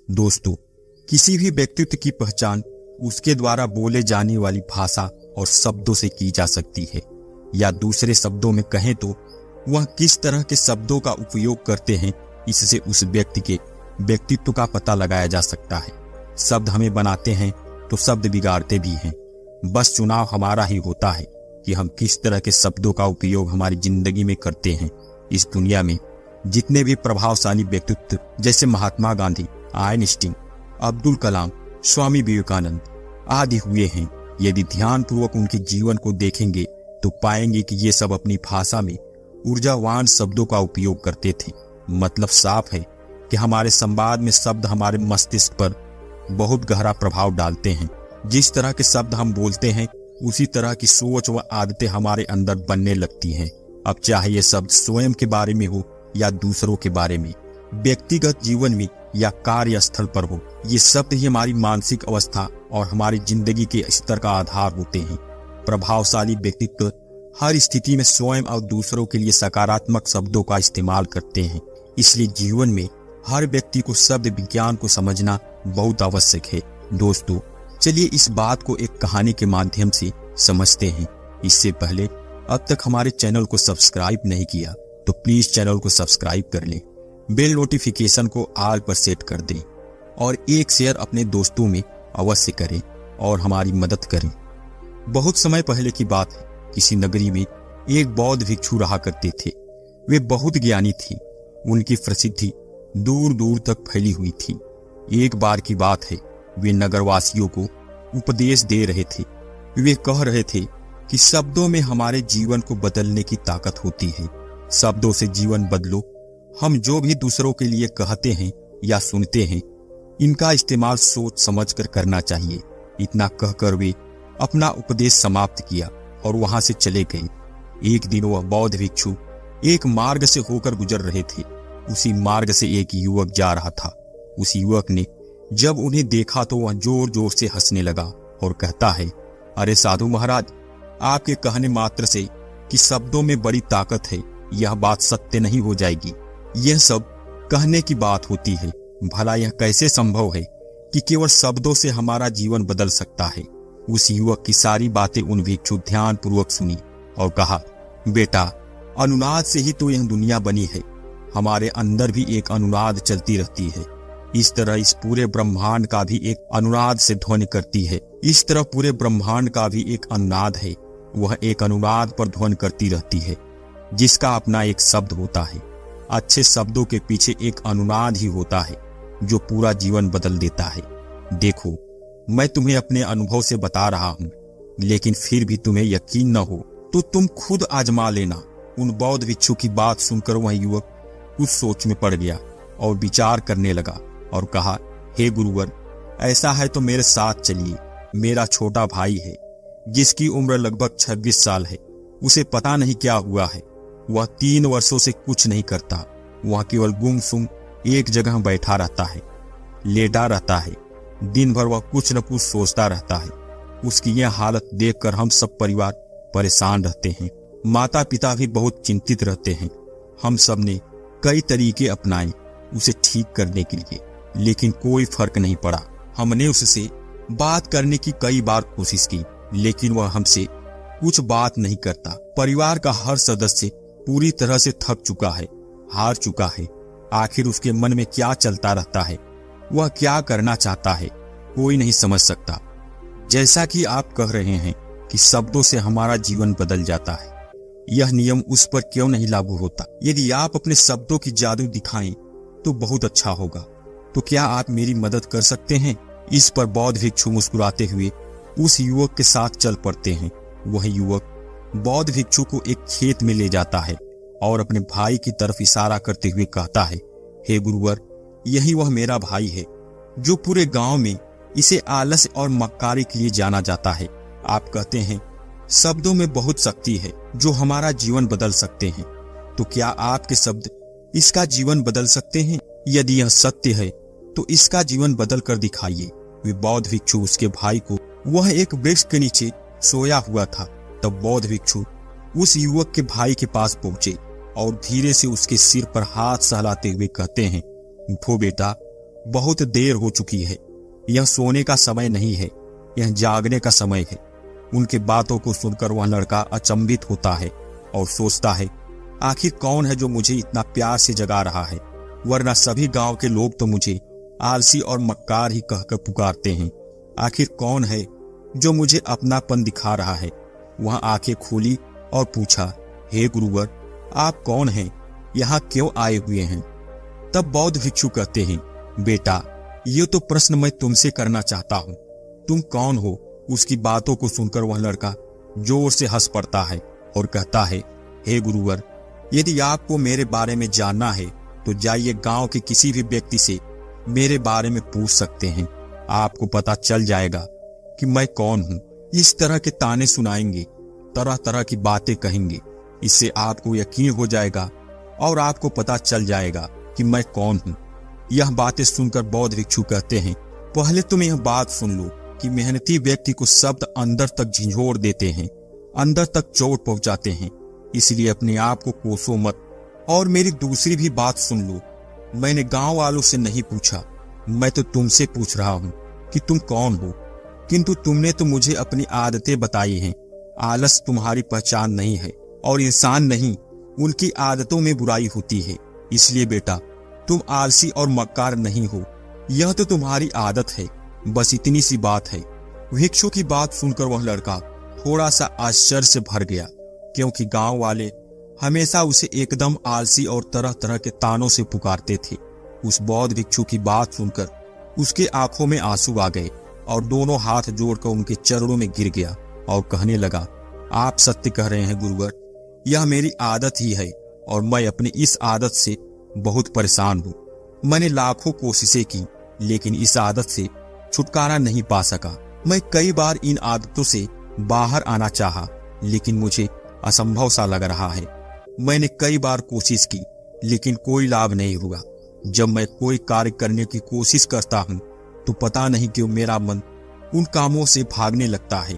दोस्तों, किसी भी व्यक्तित्व की पहचान उसके द्वारा बोले जाने वाली भाषा और शब्दों से की जा सकती है, या दूसरे शब्दों में कहें तो वह किस तरह के शब्दों का उपयोग करते हैं, इससे उस व्यक्ति के व्यक्तित्व का पता लगाया जा सकता है। शब्द हमें बनाते हैं तो शब्द बिगाड़ते भी हैं। बस चुनाव हमारा ही होता है कि हम किस तरह के शब्दों का उपयोग हमारी जिंदगी में करते हैं। इस दुनिया में जितने भी प्रभावशाली व्यक्तित्व जैसे महात्मा गांधी, आइंस्टीन, अब्दुल कलाम, स्वामी विवेकानंद आदि हुए हैं, यदि ध्यानपूर्वक उनके जीवन को देखेंगे तो पाएंगे कि ये सब अपनी भाषा में ऊर्जावान शब्दों का उपयोग करते थे। मतलब साफ है कि हमारे संवाद में शब्द हमारे मस्तिष्क पर बहुत गहरा प्रभाव डालते हैं। जिस तरह के शब्द हम बोलते हैं उसी तरह की सोच व आदतें हमारे अंदर बनने लगती हैं। अब चाहे ये शब्द स्वयं के बारे में हो या दूसरों के बारे में, व्यक्तिगत जीवन में या कार्यस्थल पर हो, ये शब्द ही हमारी मानसिक अवस्था और हमारी जिंदगी के स्तर का आधार होते हैं। प्रभावशाली व्यक्तित्व हर स्थिति में स्वयं और दूसरों के लिए सकारात्मक शब्दों का इस्तेमाल करते हैं। इसलिए जीवन में हर व्यक्ति को शब्द विज्ञान को समझना बहुत आवश्यक है। दोस्तों, चलिए इस बात को एक कहानी के माध्यम से समझते हैं। इससे पहले अब तक हमारे चैनल को सब्सक्राइब नहीं किया तो प्लीज चैनल को सब्सक्राइब कर लें, बेल नोटिफिकेशन को ऑल पर सेट कर दें और एक शेयर अपने दोस्तों में अवश्य करें और हमारी मदद करें। बहुत समय पहले की बात है, किसी नगरी में एक बौद्ध भिक्षु रहा करते थे। वे बहुत ज्ञानी थे। उनकी प्रसिद्धि दूर दूर तक फैली हुई थी। एक बार की बात है, वे नगरवासियों को उपदेश दे रहे थे। वे कह रहे थे कि शब्दों में हमारे जीवन को बदलने की ताकत होती है। शब्दों से जीवन बदलो। हम जो भी दूसरों के लिए कहते हैं या सुनते हैं, इनका इस्तेमाल सोच समझकर करना चाहिए। इतना कहकर वे अपना उपदेश समाप्त किया और वहां से चले गए। एक दिन वह बौद्ध भिक्षु एक मार्ग से होकर गुजर रहे थे। उसी मार्ग से एक युवक जा रहा था। उस युवक ने जब उन्हें देखा तो वह जोर जोर से हंसने लगा और कहता है, अरे साधु महाराज, आपके कहने मात्र से कि शब्दों में बड़ी ताकत है, यह बात सत्य नहीं हो जाएगी। यह सब कहने की बात होती है। भला यह कैसे संभव है कि केवल शब्दों से हमारा जीवन बदल सकता है। उस युवक की सारी बातें उन भिक्षु ध्यान पूर्वक सुनी और कहा, बेटा, अनुनाद से ही तो यह दुनिया बनी है। हमारे अंदर भी एक अनुनाद चलती रहती है। इस तरह इस पूरे ब्रह्मांड का भी एक अनुनाद से ध्वनि करती है। इस तरह पूरे ब्रह्मांड का भी एक अनुनाद है। वह एक अनुनाद पर ध्वनि करती रहती है, जिसका अपना एक शब्द होता है। अच्छे शब्दों के पीछे एक अनुनाद ही होता है जो पूरा जीवन बदल देता है। देखो, मैं तुम्हें अपने अनुभव से बता रहा हूँ, लेकिन फिर भी तुम्हें यकीन न हो तो तुम खुद आजमा लेना। उन बौद्ध भिक्षु की बात सुनकर वह युवक कुछ सोच में पड़ गया और विचार करने लगा और कहा, हे गुरुवर, ऐसा है तो मेरे साथ चलिए। मेरा छोटा भाई है जिसकी उम्र लगभग 26 साल है। उसे पता नहीं क्या हुआ है। वह 3 वर्षों से कुछ नहीं करता। वह केवल गुमसुम एक जगह बैठा रहता है, लेटा रहता है। दिन भर वह कुछ न कुछ सोचता रहता है। उसकी यह हालत देखकर हम सब परिवार परेशान रहते हैं। माता पिता भी बहुत चिंतित रहते हैं। हम सब ने कई तरीके अपनाए उसे ठीक करने के लिए, लेकिन कोई फर्क नहीं पड़ा। हमने उससे बात करने की कई बार कोशिश की, लेकिन वह हमसे कुछ बात नहीं करता। परिवार का हर सदस्य पूरी तरह से थक चुका है, हार चुका है। आखिर उसके मन में क्या चलता रहता है, वह क्या करना चाहता है, कोई नहीं समझ सकता। जैसा कि आप कह रहे हैं कि शब्दों से हमारा जीवन बदल जाता है, यह नियम उस पर क्यों नहीं लागू होता? यदि आप अपने शब्दों की जादू दिखाएं तो बहुत अच्छा होगा। तो क्या आप मेरी मदद कर सकते हैं? इस पर बौद्ध भिक्षु मुस्कुराते हुए उस युवक के साथ चल पड़ते हैं। वह युवक बौद्ध भिक्षु को एक खेत में ले जाता है और अपने भाई की तरफ इशारा करते हुए कहता है, हे गुरुवर, यही वह मेरा भाई है जो पूरे गांव में इसे आलस और मक्कारी के लिए जाना जाता है। आप कहते हैं शब्दों में बहुत शक्ति है जो हमारा जीवन बदल सकते हैं। तो क्या आपके शब्द इसका जीवन बदल सकते हैं? यदि यह सत्य है तो इसका जीवन बदल कर दिखाइए। वे बौद्ध भिक्षु उसके भाई को, वह एक वृक्ष के नीचे सोया हुआ था। तब बौद्ध भिक्षु उस युवक के भाई के पास पहुंचे और धीरे से उसके सिर पर हाथ सहलाते हुए कहते हैं, उठो बेटा, बहुत देर हो चुकी है। यह सोने का समय नहीं है, यह जागने का समय है। उनके बातों को सुनकर वह लड़का अचंभित होता है और सोचता है, आखिर कौन है जो मुझे इतना प्यार से जगा रहा है, वरना सभी गांव के लोग तो मुझे आलसी और मक्कार ही कहकर पुकारते हैं। आखिर कौन है जो मुझे अपनापन दिखा रहा है। वह आंखें खोली और पूछा, हे गुरुवर, आप कौन हैं, यहाँ क्यों आए हुए हैं? तब बौद्ध भिक्षु कहते हैं, बेटा, ये तो प्रश्न मैं तुमसे करना चाहता हूँ। तुम कौन हो? उसकी बातों को सुनकर वह लड़का जोर से हंस पड़ता है और कहता है, हे गुरुवर, यदि आपको मेरे बारे में जानना है तो जाइए गांव के किसी भी व्यक्ति से मेरे बारे में पूछ सकते हैं। आपको पता चल जाएगा कि मैं कौन हूँ। इस तरह के ताने सुनाएंगे, तरह तरह की बातें कहेंगे। इससे आपको यकीन हो जाएगा और आपको पता चल जाएगा कि मैं कौन हूँ। यह बातें सुनकर बौद्ध भिक्षु कहते हैं, पहले तुम यह बात सुन लो कि मेहनती व्यक्ति को शब्द अंदर तक झिंझोर देते हैं, अंदर तक चोट पहुंचाते हैं। इसलिए अपने आप को कोसो मत। और मेरी दूसरी भी बात सुन लो। मैंने गांव वालों से नहीं पूछा, मैं तो तुमसे पूछ रहा हूं कि तुम कौन हो। किंतु तुमने तो मुझे अपनी आदतें बताई हैं। आलस तुम्हारी पहचान नहीं है और इंसान नहीं, उनकी आदतों में बुराई होती है। इसलिए बेटा, तुम आलसी और मक्कार नहीं हो, यह तो तुम्हारी आदत है। बस इतनी सी बात है। भिक्षु की बात सुनकर वह लड़का थोड़ा सा आश्चर्य से भर गया, क्योंकि गांव वाले हमेशा उसे एकदम आलसी और तरह तरह के तानों से पुकारते थे। उस बौद्ध भिक्षु की बात सुनकर उसके आंखों में आंसू आ गए और दोनों हाथ जोड़कर उनके चरणों में गिर गया और कहने लगा, आप सत्य कह रहे हैं गुरुवर, यह मेरी आदत ही है और मैं अपनी इस आदत से बहुत परेशान हूँ। मैंने लाखों कोशिशें की, लेकिन इस आदत से छुटकारा नहीं पा सका। मैं कई बार इन आदतों से बाहर आना चाहा, लेकिन मुझे असंभव सा लग रहा है। मैंने कई बार कोशिश की, लेकिन कोई लाभ नहीं हुआ। जब मैं कोई कार्य करने की कोशिश करता हूँ तो पता नहीं क्यों मेरा मन उन कामों से भागने लगता है।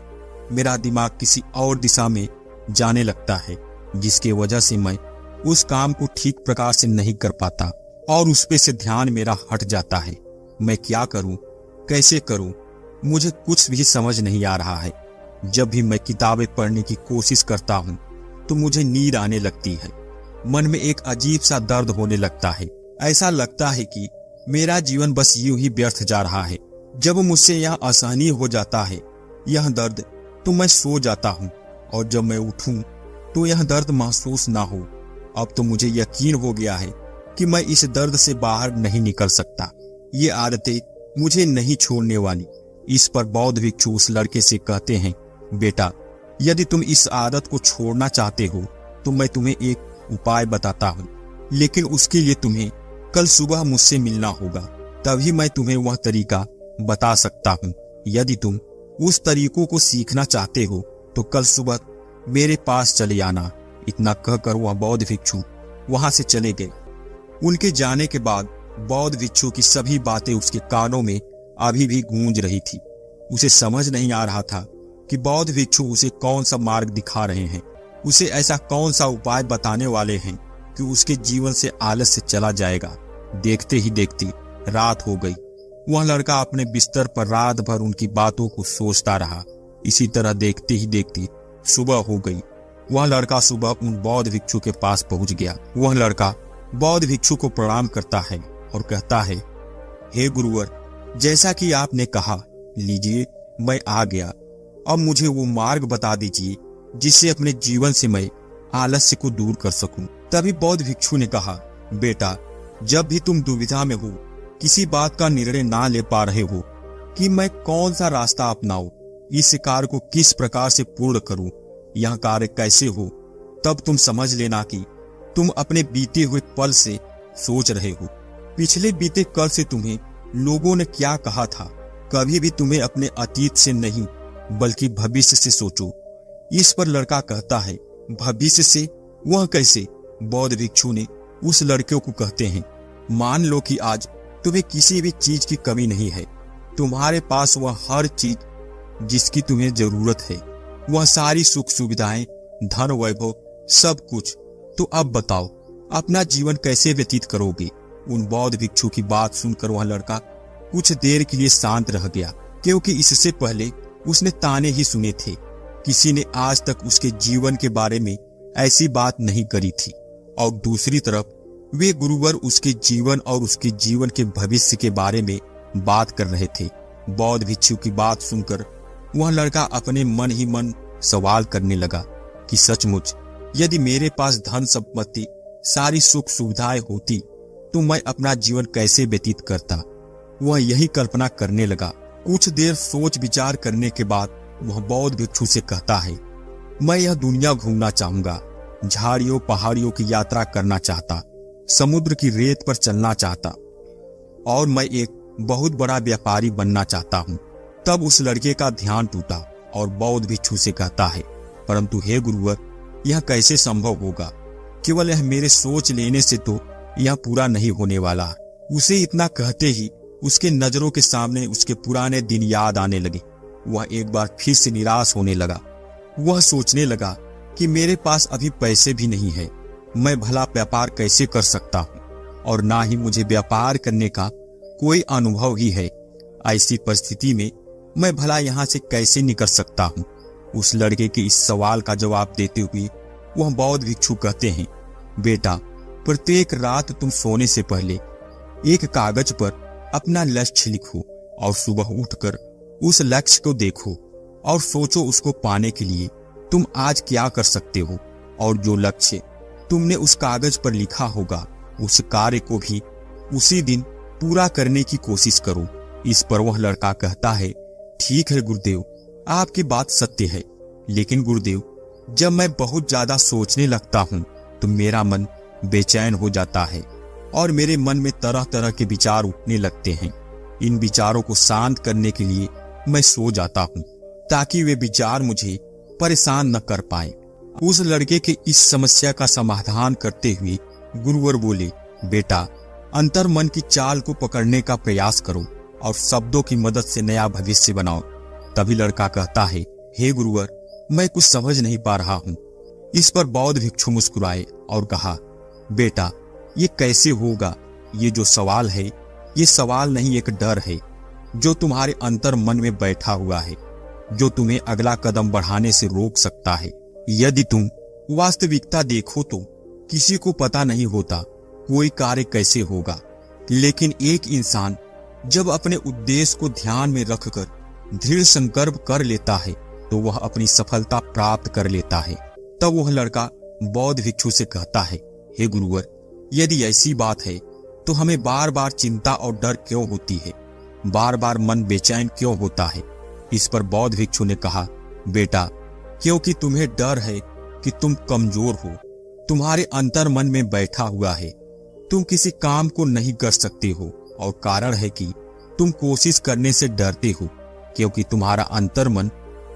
मेरा दिमाग किसी और दिशा में जाने लगता है, जिसकी वजह से मैं उस काम को ठीक प्रकार से नहीं कर पाता और उस पे से ध्यान मेरा हट जाता है। मैं क्या करूं, कैसे करूं, मुझे कुछ भी समझ नहीं आ रहा है। जब भी मैं किताबें पढ़ने की कोशिश करता हूं तो मुझे नींद आने लगती है। मन में एक अजीब सा दर्द होने लगता है। ऐसा लगता है कि मेरा जीवन बस यूं ही व्यर्थ जा रहा है। जब मुझसे यह असहनीय हो जाता है यह दर्द, तो मैं सो जाता हूँ और जब मैं उठूं तो यह दर्द महसूस ना हो। अब तो मुझे यकीन हो गया है कि मैं इस दर्द से बाहर नहीं निकल सकता। ये आदतें मुझे नहीं छोड़ने वाली। इस पर बौद्ध भिक्षु उस लड़के से कहते हैं, बेटा, यदि तुम इस आदत को छोड़ना चाहते हो तो मैं तुम्हें एक उपाय बताता हूँ, लेकिन उसके लिए तुम्हें कल सुबह मुझसे मिलना होगा, तभी मैं तुम्हें वह तरीका बता सकता हूँ। यदि तुम उस तरीकों को सीखना चाहते हो तो कल सुबह मेरे पास चले आना। इतना कहकर वह बौद्ध भिक्षु वहां से चले गए। उनके जाने के बाद बौद्ध भिक्षु की सभी बातें उसके कानों में अभी भी गूंज रही थी। उसे समझ नहीं आ रहा था कि बौद्ध भिक्षु उसे कौन सा मार्ग दिखा रहे हैं, उसे ऐसा कौन सा उपाय बताने वाले हैं कि उसके जीवन से आलस्य चला जाएगा। देखते ही देखते रात हो गई। वह लड़का अपने बिस्तर पर रात भर उनकी बातों को सोचता रहा। इसी तरह देखते ही देखते सुबह हो गई। वह लड़का सुबह उन बौद्ध भिक्षु के पास पहुंच गया। वह लड़का बौद्ध भिक्षु को प्रणाम करता है और कहता है, हे गुरुवर, जैसा कि आपने कहा, लीजिए मैं आ गया। अब मुझे वो मार्ग बता दीजिए जिससे अपने जीवन से मैं आलस्य को दूर कर सकूं। तभी बौद्ध भिक्षु ने कहा, बेटा, जब भी तुम दुविधा में हो, किसी बात का निर्णय ना ले पा रहे हो कि मैं कौन सा रास्ता अपनाऊं, इस कार्य को किस प्रकार से पूर्ण करूं, यह कार्य कैसे हो, तब तुम समझ लेना कि तुम अपने बीते हुए पल से सोच रहे हो। पिछले बीते कल से तुम्हें लोगों ने क्या कहा था। कभी भी तुम्हें अपने अतीत से नहीं बल्कि भविष्य से सोचो। इस पर लड़का कहता है, भविष्य से? वह कैसे? बौद्ध भिक्षु ने उस लड़के को कहते हैं, मान लो कि आज तुम्हें किसी भी चीज की कमी नहीं है। तुम्हारे पास वह हर चीज जिसकी तुम्हें जरूरत है, वह सारी सुख सुविधाएं, धन, वैभव, सब कुछ। तो अब बताओ, अपना जीवन कैसे व्यतीत करोगे? उन बौद्ध भिक्षु की बात सुनकर वह लड़का कुछ देर के लिए शांत रह गया, क्योंकि इससे पहले उसने ताने ही सुने थे। किसी ने आज तक उसके जीवन के बारे में ऐसी बात नहीं करी थी, और दूसरी तरफ वे गुरुवर उसके जीवन और उसके जीवन के भविष्य के बारे में बात कर रहे थे। बौद्ध भिक्षु की बात सुनकर वह लड़का अपने मन ही मन सवाल करने लगा कि सचमुच यदि मेरे पास धन संपत्ति, सारी सुख सुविधाएं होती तो मैं अपना जीवन कैसे व्यतीत करता। वह यही कल्पना करने लगा। कुछ देर सोच विचार करने के बाद वह बौद्ध भिक्षु से कहता है, मैं यह दुनिया घूमना चाहूंगा, झाड़ियों पहाड़ियों की यात्रा करना चाहता, समुद्र की रेत पर चलना चाहता, और मैं एक बहुत बड़ा व्यापारी बनना चाहता हूँ। तब उस लड़के का ध्यान टूटा और बौद्ध भिक्षु से कहता है, परंतु हे गुरुवर, यह कैसे संभव होगा? केवल यह मेरे सोच लेने से तो यह पूरा नहीं होने वाला। उसे इतना कहते ही उसके नजरों के सामने उसके पुराने दिन याद आने लगे। वह एक बार फिर से निराश होने लगा। वह सोचने लगा कि मेरे पास अभी पैसे भी नहीं है, मैं भला व्यापार कैसे कर सकता हूँ, और ना ही मुझे व्यापार करने का कोई अनुभव ही है। ऐसी परिस्थिति में मैं भला यहाँ से कैसे निकल सकता हूँ? उस लड़के के इस सवाल का जवाब देते हुए वह बौद्ध भिक्षु कहते हैं, बेटा, प्रत्येक रात तुम सोने से पहले एक कागज पर अपना लक्ष्य लिखो और सुबह उठकर उस लक्ष्य को देखो और सोचो उसको पाने के लिए तुम आज क्या कर सकते हो, और जो लक्ष्य तुमने उस कागज पर लिखा होगा उस कार्य को भी उसी दिन पूरा करने की कोशिश करो। इस पर वह लड़का कहता है, ठीक है गुरुदेव, आपकी बात सत्य है, लेकिन गुरुदेव, जब मैं बहुत ज्यादा सोचने लगता हूँ तो मेरा मन बेचैन हो जाता है और मेरे मन में तरह तरह के विचार उठने लगते हैं। इन विचारों को शांत करने के लिए मैं सो जाता हूँ ताकि वे विचार मुझे परेशान न कर पाए। उस लड़के के इस समस्या का समाधान करते हुए गुरुवर बोले, बेटा, अंतर मन की चाल को पकड़ने का प्रयास करो और शब्दों की मदद से नया भविष्य बनाओ। तभी लड़का कहता है, हे गुरुवर, मैं कुछ समझ नहीं पा रहा हूँ। इस पर बौद्ध भिक्षु मुस्कुराए और कहा, बेटा, ये कैसे होगा? ये जो सवाल है, ये सवाल नहीं, एक डर है जो तुम्हारे अंतर मन में बैठा हुआ है, जो तुम्हें अगला कदम बढ़ाने से रोक सकता है। यदि तुम वास्तविकता देखो तो किसी को पता नहीं होता कोई कार्य कैसे होगा, लेकिन एक इंसान जब अपने उद्देश्य को ध्यान में रखकर दृढ़ संकल्प कर लेता है तो वह अपनी सफलता प्राप्त कर लेता है। तब वह लड़का बौद्ध भिक्षु से कहता है, हे गुरुवर, यदि ऐसी बात है तो हमें बार बार चिंता और डर क्यों होती है? बार बार मन बेचैन क्यों होता है? इस पर बौद्ध भिक्षु ने कहा, बेटा, क्योंकि तुम्हें डर है कि तुम कमजोर हो, तुम्हारे अंतर मन में बैठा हुआ है, तुम किसी काम को नहीं कर सकते हो, और कारण है कि तुम कोशिश करने से डरते हो, क्योंकि तुम्हारा अंतर मन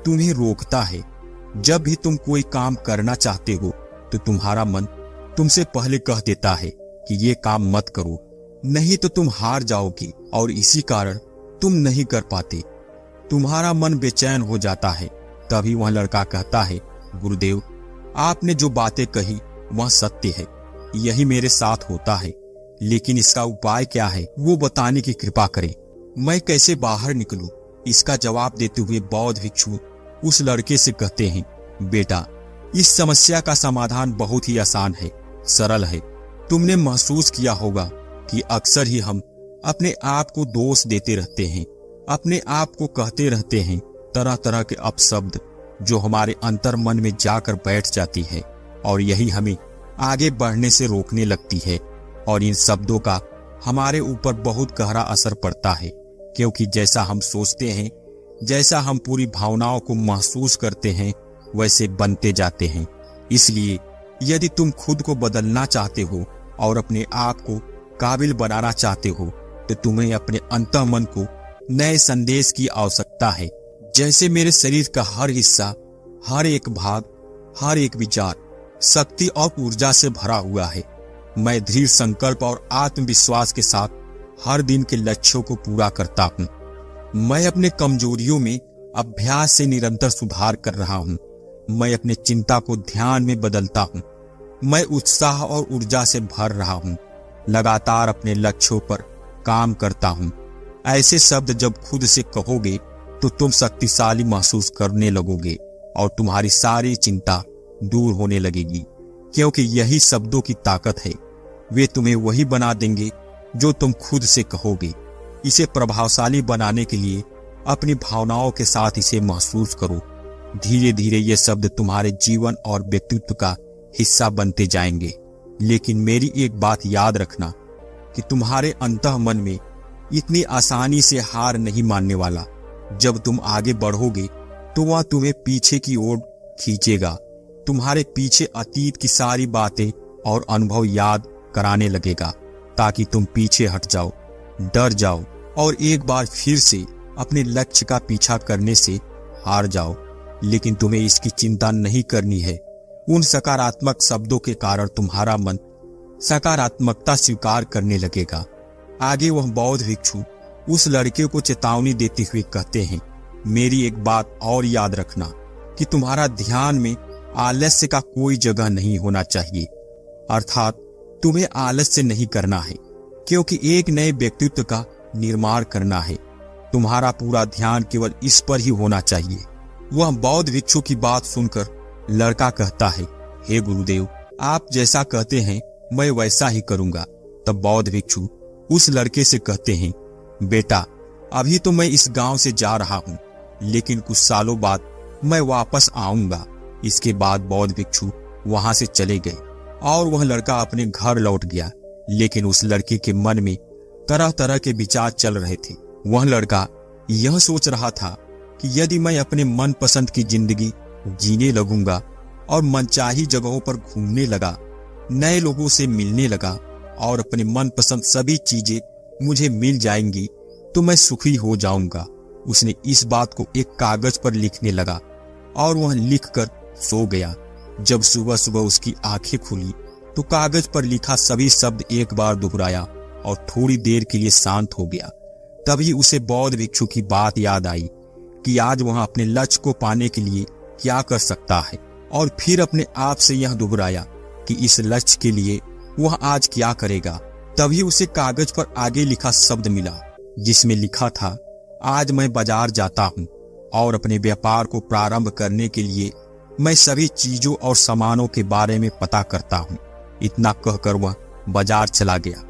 तुम्हें रोकता है। जब भी तुम कोई काम करना चाहते हो तो तुम्हारा मन तुमसे पहले कह देता है कि ये काम मत करो, नहीं तो तुम हार जाओगे, और इसी कारण तुम नहीं कर पाते। तुम्हारा मन बेचैन हो जाता है। तभी वह लड़का कहता है, गुरुदेव, आपने जो बातें कही वह सत्य है, यही मेरे साथ होता है, लेकिन इसका उपाय क्या है वो बताने की कृपा करें। मैं कैसे बाहर निकलूं? इसका जवाब देते हुए बौद्ध भिक्षु उस लड़के से कहते हैं, बेटा, इस समस्या का समाधान बहुत ही आसान है, सरल है। तुमने महसूस किया होगा कि अक्सर ही हम अपने आप को दोष देते रहते हैं, अपने आप को कहते रहते हैं तरह तरह के अपशब्द जो हमारे अंतर मन में जाकर बैठ जाती है, और यही हमें आगे बढ़ने से रोकने लगती है। और इन शब्दों का हमारे ऊपर बहुत गहरा असर पड़ता है, क्योंकि जैसा हम सोचते हैं, जैसा हम पूरी भावनाओं को महसूस करते हैं, वैसे बनते जाते हैं। इसलिए यदि तुम खुद को बदलना चाहते हो और अपने आप को काबिल बनाना चाहते हो तो तुम्हें अपने अंतर्मन को नए संदेश की आवश्यकता है। जैसे मेरे शरीर का हर हिस्सा, हर एक भाग, हर एक विचार शक्ति और ऊर्जा से भरा हुआ है। मैं दृढ़ संकल्प और आत्मविश्वास के साथ हर दिन के लक्ष्यों को पूरा करता हूँ। मैं अपने कमजोरियों में अभ्यास से निरंतर सुधार कर रहा हूँ। मैं अपने चिंता को ध्यान में बदलता हूँ। मैं उत्साह और ऊर्जा से भर रहा हूँ। लगातार अपने लक्ष्यों पर काम करता हूँ। ऐसे शब्द जब खुद से कहोगे तो तुम शक्तिशाली महसूस करने लगोगे और तुम्हारी सारी चिंता दूर होने लगेगी, क्योंकि यही शब्दों की ताकत है। वे तुम्हें वही बना देंगे जो तुम खुद से कहोगे। इसे प्रभावशाली बनाने के लिए अपनी भावनाओं के साथ इसे महसूस करो। धीरे धीरे ये शब्द तुम्हारे जीवन और व्यक्तित्व का हिस्सा बनते जाएंगे। लेकिन मेरी एक बात याद रखना कि तुम्हारे अंतः मन में इतनी आसानी से हार नहीं मानने वाला। जब तुम आगे बढ़ोगे तो वह तुम्हें पीछे की ओर खींचेगा, तुम्हारे पीछे अतीत की सारी बातें और अनुभव याद कराने लगेगा, ताकि तुम पीछे हट जाओ, डर जाओ और एक बार फिर से अपने लक्ष्य का पीछा करने से हार जाओ। लेकिन तुम्हें इसकी चिंता नहीं करनी है। उन सकारात्मक शब्दों के कारण तुम्हारा मन सकारात्मकता स्वीकार करने लगेगा। आगे वह बौद्ध भिक्षु उस लड़के को चेतावनी देते हुए कहते हैं, मेरी एक बात और याद रखना कि तुम्हारा ध्यान में आलस्य का कोई जगह नहीं होना चाहिए। अर्थात तुम्हें आलस्य नहीं करना है, क्योंकि एक नए व्यक्तित्व का निर्माण करना है। तुम्हारा पूरा ध्यान केवल इस पर ही होना चाहिए। वह बौद्ध भिक्षु की बात सुनकर लड़का कहता है, हे गुरुदेव, आप जैसा कहते हैं मैं वैसा ही करूंगा। तब बौद्ध भिक्षु उस लड़के से कहते हैं, बेटा, अभी तो मैं इस गांव से जा रहा हूं, लेकिन कुछ सालों बाद मैं वापस आऊंगा। इसके बाद बौद्ध भिक्षु वहां से चले गए और वह लड़का अपने घर लौट गया। लेकिन उस लड़के के मन में तरह तरह के विचार चल रहे थे। वह लड़का यह सोच रहा था कि यदि मैं अपने मनपसंद की जिंदगी जीने लगूंगा और मनचाही जगहों पर घूमने लगा, नए लोगों से मिलने लगा और अपने मनपसंद सभी चीजें मुझे मिल जाएंगी, तो मैं सुखी हो जाऊंगा। उसने इस बात को एक कागज पर लिखने लगा और वह लिखकर सो गया। जब सुबह सुबह उसकी आंखें खुली तो कागज पर लिखा सभी शब्द एक बार दोहराया और थोड़ी देर के लिए शांत हो गया। तभी उसे बौद्ध भिक्षु की बात याद आई कि आज वह अपने लक्ष्य को पाने के लिए क्या कर सकता है, और फिर अपने आप से यह दोहराया कि इस लक्ष्य के लिए वह आज क्या करेगा। तभी उसे कागज पर आगे लिखा शब्द मिला, जिसमें लिखा था, आज मैं बाजार जाता हूँ और अपने व्यापार को प्रारंभ करने के लिए मैं सभी चीजों और सामानों के बारे में पता करता हूँ। इतना कहकर वह बाजार चला गया।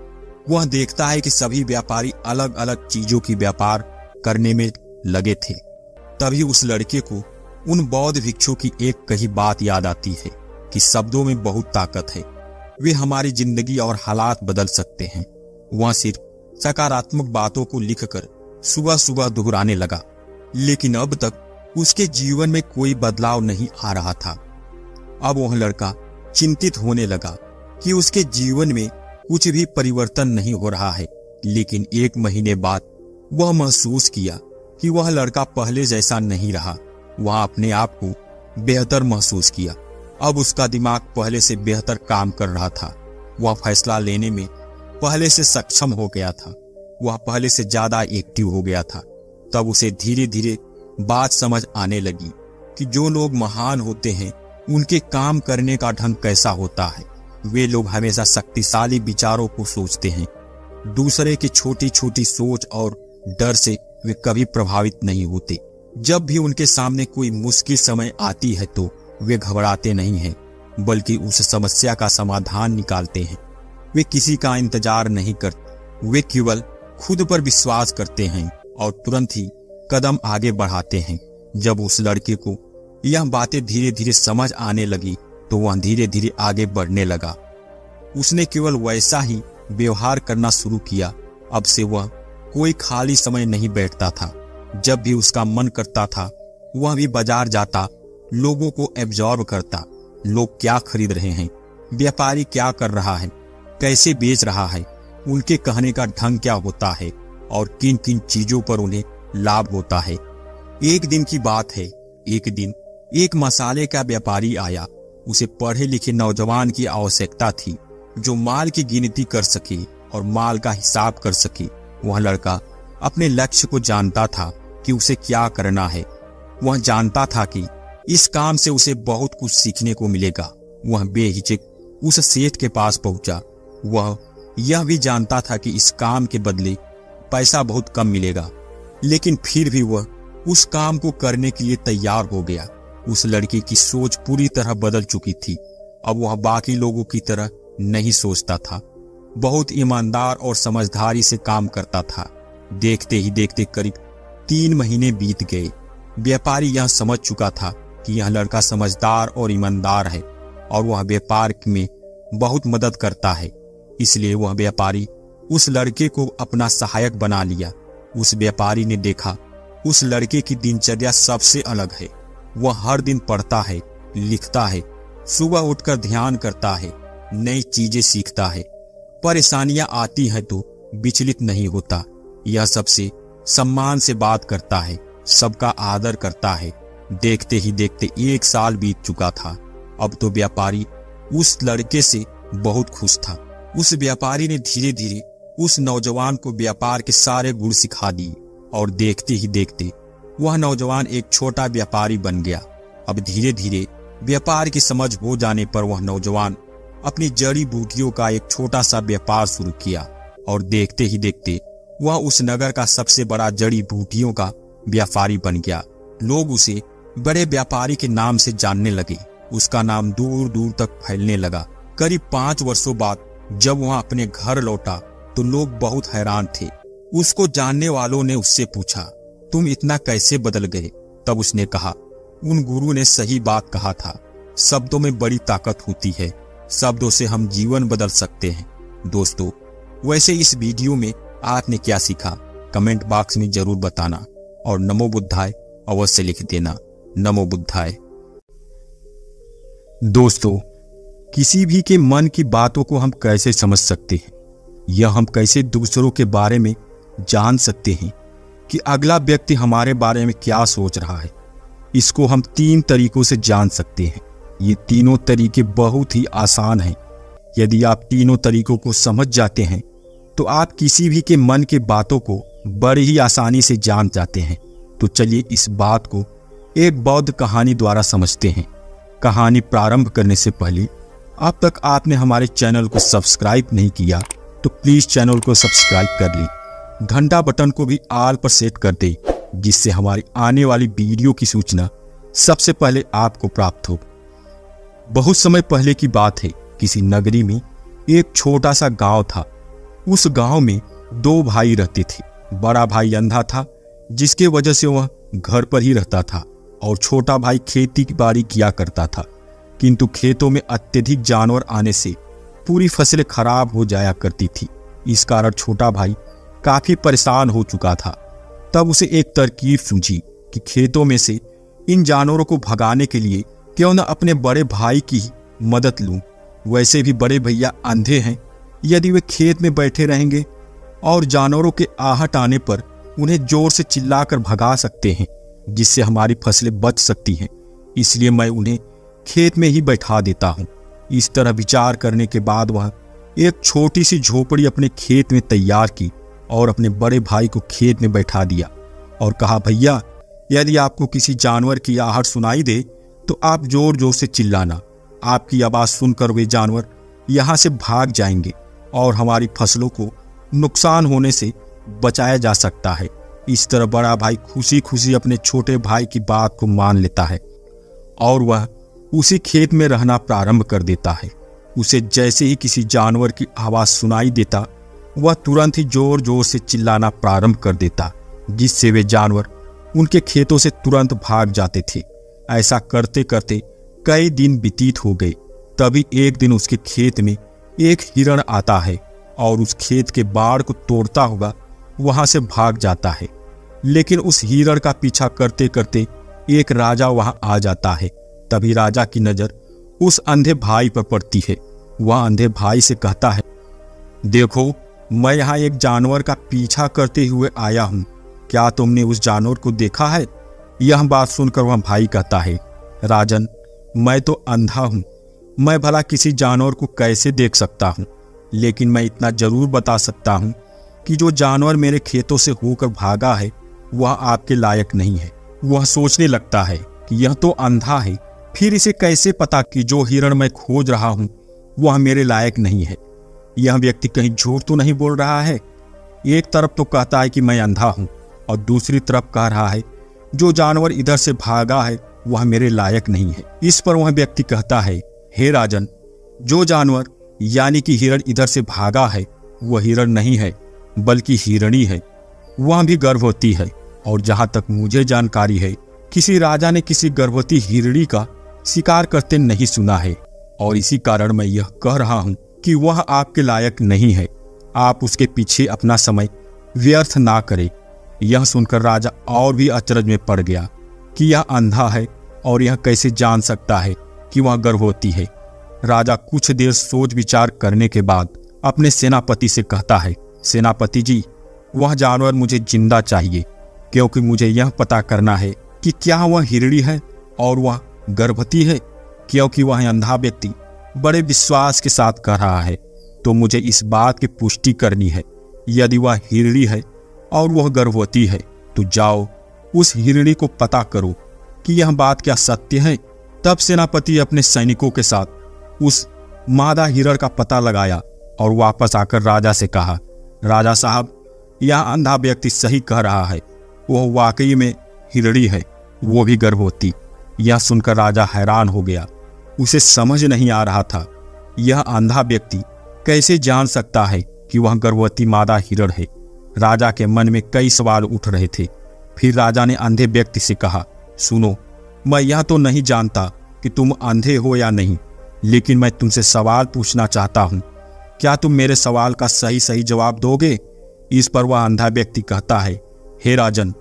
वह देखता है कि सभी व्यापारी अलग अलग चीजों की व्यापार करने में लगे थे। तभी उस लड़के को उन बौद्ध भिक्षु की एक कही बात याद आती है कि शब्दों में बहुत ताकत है, वे हमारी जिंदगी और हालात बदल सकते हैं। वह सिर्फ सकारात्मक बातों को लिखकर सुबह सुबह दोहराने लगा, लेकिन अब तक उसके जीवन में कोई बदलाव नहीं आ रहा था। अब वह लड़का चिंतित होने लगा कि उसके जीवन में कुछ भी परिवर्तन नहीं हो रहा है। लेकिन एक महीने बाद वह महसूस किया कि वह लड़का पहले जैसा नहीं रहा। वह अपने आप को बेहतर महसूस किया। अब उसका दिमाग पहले से बेहतर काम कर रहा था। वह फैसला लेने में पहले से सक्षम हो गया था। वह पहले से ज्यादा एक्टिव हो गया था। तब उसे धीरे धीरे बात समझ आने लगी कि जो लोग महान होते हैं उनके काम करने का ढंग कैसा होता है। वे लोग हमेशा शक्तिशाली विचारों को सोचते हैं। दूसरे की छोटी छोटी सोच और डर से वे कभी प्रभावित नहीं होते। जब भी उनके सामने कोई मुश्किल समय आती है तो वे घबराते नहीं हैं, बल्कि उस समस्या का समाधान निकालते हैं। वे किसी का इंतजार नहीं करते, वे केवल खुद पर विश्वास करते हैं और तुरंत ही कदम आगे बढ़ाते हैं। जब उस लड़के को यह बातें धीरे धीरे समझ आने लगी तो वह धीरे धीरे आगे बढ़ने लगा। उसने केवल वैसा ही व्यवहार करना शुरू किया। अब से वह कोई खाली समय नहीं बैठता था। जब भी उसका मन करता था वह भी बाजार जाता, लोगों को एब्जॉर्ब करता। लोग क्या खरीद रहे हैं, व्यापारी क्या कर रहा है, कैसे बेच रहा है, उनके कहने का ढंग क्या होता है और किन किन चीजों पर उन्हें लाभ होता है। एक दिन की बात है, एक दिन एक मसाले का व्यापारी आया। उसे पढ़े लिखे नौजवान की आवश्यकता थी जो माल की गिनती कर सके और माल का हिसाब कर सके। वह लड़का अपने लक्ष्य को जानता था कि उसे क्या करना है। वह जानता था कि इस काम से उसे बहुत कुछ सीखने को मिलेगा। वह बेहिचक उस सेठ के पास पहुंचा। वह यह भी जानता था कि इस काम के बदले पैसा बहुत कम मिलेगा, लेकिन फिर भी वह उस काम को करने के लिए तैयार हो गया। उस लड़के की सोच पूरी तरह बदल चुकी थी। अब वह बाकी लोगों की तरह नहीं सोचता था, बहुत ईमानदार और समझदारी से काम करता था। देखते ही देखते करीब 3 महीने बीत गए। व्यापारी यह समझ चुका था कि यह लड़का समझदार और ईमानदार है और वह व्यापार में बहुत मदद करता है, इसलिए वह व्यापारी उस लड़के को अपना सहायक बना लिया। उस व्यापारी ने देखा उस लड़के की दिनचर्या सबसे अलग है। वह हर दिन पढ़ता है, लिखता है, सुबह उठकर ध्यान करता है, नई चीजें सीखता है। परेशानियां आती हैं तो विचलित नहीं होता। यह सबसे सम्मान से बात करता है, सबका आदर करता है। देखते ही देखते 1 साल बीत चुका था। अब तो व्यापारी उस लड़के से बहुत खुश था। उस व्यापारी ने धीरे धीरे उस नौजवान को व्यापार के सारे गुण सिखा दिए और देखते ही देखते वह नौजवान एक छोटा व्यापारी बन गया। अब धीरे धीरे व्यापार की समझ हो जाने पर वह नौजवान अपनी जड़ी बूटियों का एक छोटा सा व्यापार शुरू किया और देखते ही देखते वह उस नगर का सबसे बड़ा जड़ी बूटियों का व्यापारी बन गया। लोग उसे बड़े व्यापारी के नाम से जानने लगे। उसका नाम दूर दूर तक फैलने लगा। करीब 5 वर्षों बाद जब वह अपने घर लौटा तो लोग बहुत हैरान थे। उसको जानने वालों ने उससे पूछा, तुम इतना कैसे बदल गए? तब उसने कहा, उन गुरु ने सही बात कहा था, शब्दों में बड़ी ताकत होती है, शब्दों से हम जीवन बदल सकते हैं। दोस्तों, वैसे इस वीडियो में आपने क्या सीखा कमेंट बॉक्स में जरूर बताना और नमो बुद्धाय अवश्य लिख देना। नमो बुद्धाय। दोस्तों, किसी भी के मन की बातों को हम कैसे समझ सकते हैं या हम कैसे दूसरों के बारे में जान सकते हैं कि अगला व्यक्ति हमारे बारे में क्या सोच रहा है? इसको हम 3 तरीकों से जान सकते हैं। ये तीनों तरीके बहुत ही आसान हैं। यदि आप तीनों तरीकों को समझ जाते हैं तो आप किसी भी के मन के बातों को बड़ी ही आसानी से जान जाते हैं। तो चलिए इस बात को एक बौद्ध कहानी द्वारा समझते हैं। कहानी प्रारंभ करने से पहले अब तक आपने हमारे चैनल को सब्सक्राइब नहीं किया तो प्लीज चैनल को सब्सक्राइब कर लें। घंटा बटन को भी ऑल पर सेट कर दें, जिससे हमारी आने वाली वीडियो की सूचना सबसे पहले आपको प्राप्त हो। बहुत समय पहले की बात है। किसी नगरी में एक छोटा सा गांव था। उस गांव में 2 भाई रहते थे। बड़ा भाई अंधा था, जिसके वजह से वह घर पर ही रहता था, और छोटा भाई खेती बाड़ी किया करता था। किंतु खेतों में अत्यधिक जानवर आने से पूरी फसलें खराब हो जाया करती थी। इस कारण छोटा भाई काफी परेशान हो चुका था। तब उसे एक तरकीब सूझी कि खेतों में से इन जानवरों को भगाने के लिए क्यों न अपने बड़े भाई की मदद लूं। वैसे भी बड़े भैया अंधे हैं। यदि वे खेत में बैठे रहेंगे और जानवरों के आहट आने पर उन्हें जोर से चिल्लाकर भगा सकते हैं, जिससे हमारी फसलें बच सकती हैं। इसलिए मैं उन्हें खेत में ही बैठा देता हूँ। इस तरह विचार करने के बाद वह एक छोटी सी झोपड़ी अपने खेत में तैयार की और अपने बड़े भाई को खेत में बैठा दिया और कहा, भैया, यदि आपको किसी जानवर की आहट सुनाई दे तो आप जोर जोर से चिल्लाना। आपकी आवाज सुनकर वे जानवर यहाँ से भाग जाएंगे और हमारी फसलों को नुकसान होने से बचाया जा सकता है। इस तरह बड़ा भाई खुशी खुशी अपने छोटे भाई की बात को मान लेता है और वह उसी खेत में रहना प्रारंभ कर देता है। उसे जैसे ही किसी जानवर की आवाज सुनाई देता, वह तुरंत ही जोर जोर से चिल्लाना प्रारंभ कर देता, जिससे वे जानवर उनके खेतों से तुरंत भाग जाते थे। ऐसा करते करते कई दिन व्यतीत हो गए। तभी एक दिन उसके खेत में एक हिरण आता है और उस खेत के बाड़ को तोड़ता हुआ वहां से भाग जाता है। लेकिन उस हिरण का पीछा करते करते एक राजा वहां आ जाता है। तभी राजा की नजर उस अंधे भाई पर पड़ती है। वह अंधे भाई से कहता है, देखो, मैं यहाँ एक जानवर का पीछा करते हुए आया हूँ। क्या तुमने उस जानवर को देखा है? यह बात सुनकर वह भाई कहता है, राजन, मैं तो अंधा हूँ। मैं भला किसी जानवर को कैसे देख सकता हूँ? लेकिन मैं इतना जरूर बता सकता हूँ कि जो जानवर मेरे खेतों से होकर भागा है वह आपके लायक नहीं है। वह सोचने लगता है कि यह तो अंधा है, फिर इसे कैसे पता कि जो हिरण मैं खोज रहा हूँ वह मेरे लायक नहीं है। यह व्यक्ति कहीं झूठ तो नहीं बोल रहा है? एक तरफ तो कहता है कि मैं अंधा हूं और दूसरी तरफ कह रहा है जो जानवर इधर से भागा है वह मेरे लायक नहीं है। इस पर वह व्यक्ति कहता है, हे राजन, जो जानवर यानी कि हिरण इधर से भागा है वह हिरण नहीं है बल्कि हिरणी है। वह भी गर्भवती है और जहां तक मुझे जानकारी है किसी राजा ने किसी गर्भवती हिरणी का शिकार करते नहीं सुना है और इसी कारण मैं यह कह रहा हूं कि वह आपके लायक नहीं है। आप उसके पीछे अपना समय व्यर्थ ना करें। यह सुनकर राजा और भी अचरज में पड़ गया कि यह अंधा है और यह कैसे जान सकता है कि वह गर्भवती है। राजा कुछ देर सोच विचार करने के बाद अपने सेनापति से कहता है, सेनापति जी, वह जानवर मुझे जिंदा चाहिए क्योंकि मुझे यह पता करना है कि क्या वह हिरणी है और वह गर्भवती है। क्योंकि वह अंधा व्यक्ति बड़े विश्वास के साथ कह रहा है तो मुझे इस बात की पुष्टि करनी है। यदि वह हिरणी है और वह गर्भवती है तो जाओ उस हिरणी को पता करो कि यह बात क्या सत्य है। तब सेनापति अपने सैनिकों के साथ उस मादा हिरण का पता लगाया और वापस आकर राजा से कहा, राजा साहब, यह अंधा व्यक्ति सही कह रहा है, वह वाकई में हिरणी है, वो भी गर्भवती। यह सुनकर राजा हैरान हो गया। उसे समझ नहीं आ रहा था यह अंधा व्यक्ति कैसे जान सकता है कि वह गर्भवती मादा हिरण है। राजा के मन में कई सवाल उठ रहे थे। फिर राजा ने अंधे व्यक्ति से कहा, सुनो, मैं यह तो नहीं जानता कि तुम अंधे हो या नहीं, लेकिन मैं तुमसे सवाल पूछना चाहता हूँ। क्या तुम मेरे सवाल का सही सही जवाब दोगे? इस पर वह अंधा व्यक्ति कहता है, हे राजन,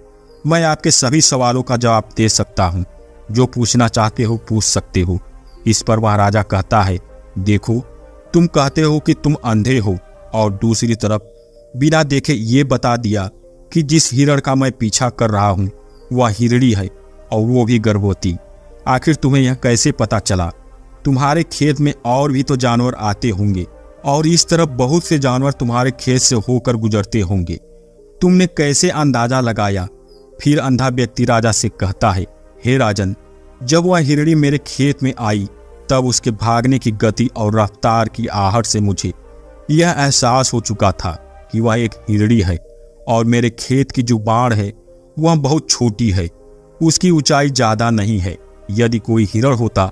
मैं आपके सभी सवालों का जवाब दे सकता हूँ। जो पूछना चाहते हो पूछ सकते हो। इस पर वह राजा कहता है, देखो, तुम कहते हो कि तुम अंधे हो और दूसरी तरफ बिना देखे ये बता दिया कि जिस हिरण का मैं पीछा कर रहा हूँ वह हिरणी है और वो भी गर्भवती। आखिर तुम्हें यह कैसे पता चला? तुम्हारे खेत में और भी तो जानवर आते होंगे और इस तरफ बहुत से जानवर तुम्हारे खेत से होकर गुजरते होंगे। तुमने कैसे अंदाजा लगाया? फिर अंधा व्यक्ति राजा से कहता है, हे राजन, जब वह हिरणी मेरे खेत में आई तब उसके भागने की गति और रफ्तार की आहट से मुझे यह एहसास हो चुका था कि वह एक हिरणी है और मेरे खेत की जो बाड़ है वह बहुत छोटी है, उसकी ऊंचाई ज्यादा नहीं है। यदि कोई हिरण होता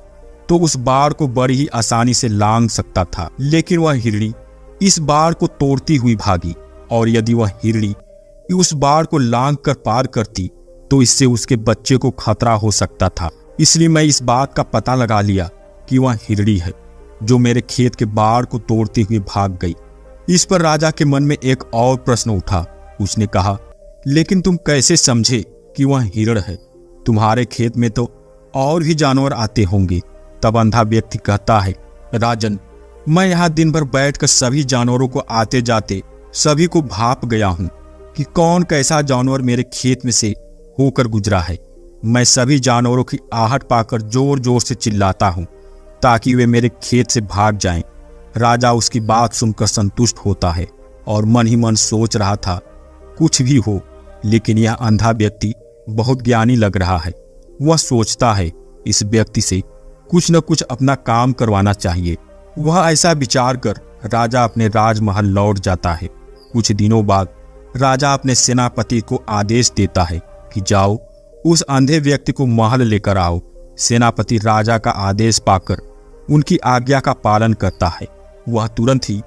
तो उस बाड़ को बड़ी ही आसानी से लांघ सकता था, लेकिन वह हिरणी इस बाड़ को तोड़ती हुई भागी और यदि वह हिरणी उस बाड़ को लांघ कर पार करती तो इससे उसके बच्चे को खतरा हो सकता था। इसलिए मैं इस बात का पता लगा लिया कि वह हिरणी है जो मेरे खेत के बाड़ को तोड़ती हुई भाग गई। इस पर राजा के मन में एक और प्रश्न उठा। उसने कहा, लेकिन तुम कैसे समझे कि वह हिरण है? तुम्हारे खेत में तो और भी जानवर आते होंगे। तब अंधा व्यक्ति कहता है, राजन, मैं यहाँ दिन भर बैठकर सभी जानवरों को आते जाते सभी को भाप गया हूँ कि कौन कैसा जानवर मेरे खेत में से होकर गुजरा है। मैं सभी जानवरों की आहट पाकर जोर जोर से चिल्लाता हूँ ताकि वे मेरे खेत से भाग जाएं। राजा उसकी बात सुनकर संतुष्ट होता है और मन ही मन सोच रहा था, कुछ भी हो, लेकिन यह अंधा व्यक्ति बहुत ज्ञानी लग रहा है। वह सोचता है इस व्यक्ति से कुछ न कुछ अपना काम करवाना चाहिए। वह ऐसा विचार कर राजा अपने राजमहल लौट जाता है। कुछ दिनों बाद राजा अपने सेनापति को आदेश देता है कि जाओ उस अंधे व्यक्ति को महल लेकर आओ। सेनापति राजा का आदेश पाकर उनकी आज्ञा का पालन करता है। वह तुरंत ही